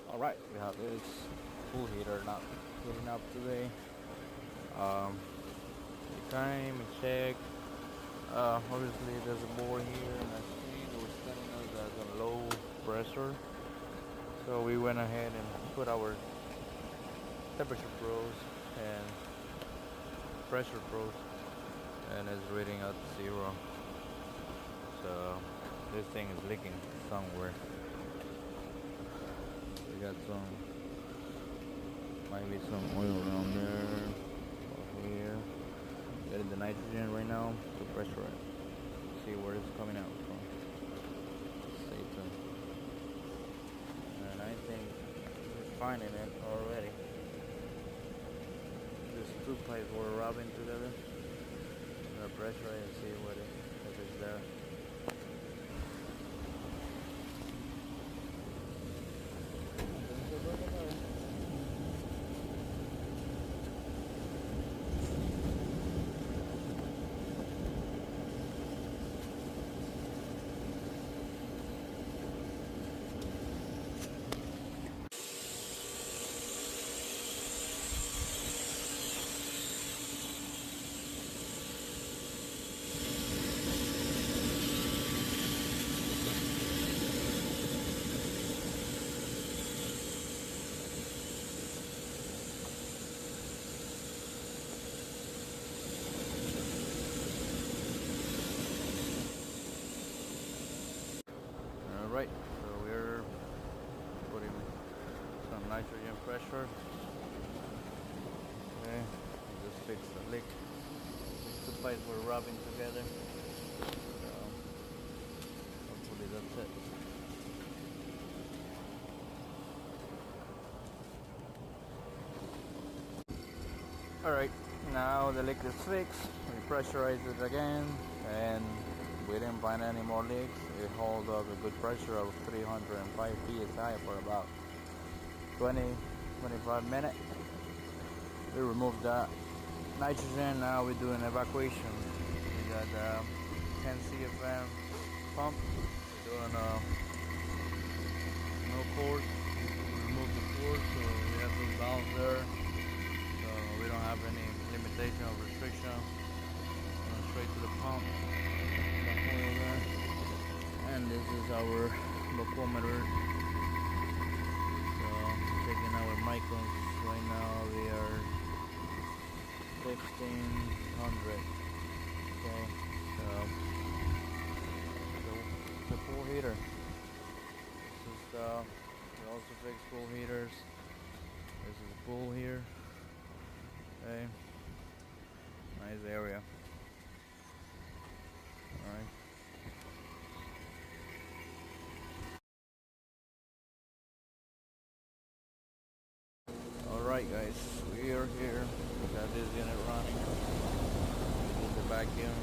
Alright, we have this pool heater not heating up today. We came and checked. Obviously there's a board here and I see it was telling us that's a low pressure. So we went ahead and put our temperature probes and pressure probes, and it's reading at 0. So this thing is leaking somewhere. We got might be some oil around there, over here. Getting the nitrogen right now to pressure it. See where it's coming out from. Stay tuned. And I think we're finding it already. These two pipes were rubbing together. I'm gonna pressure it and see if it's there. Alright, so we're putting some nitrogen pressure. Okay, just fix the leak. These two pipes were rubbing together. So hopefully that's it. Alright, now the leak is fixed. We pressurize it again and we didn't find any more leaks. It holds up a good pressure of 305 psi for about 20-25 minutes. We removed that nitrogen. Now we're doing evacuation. We got 10 CFM pump. We're doing no cord. We removed the cord, so we have those valves there. So we don't have any limitation or restriction. Going straight to the pump. And this is our locomotor. So taking our microns right now, we are 1500. Okay, so the pool heater. This is we also fix pool heaters. This is the pool here. Okay, nice area. All right. Alright guys, we are here. We got this unit running. We did the vacuum.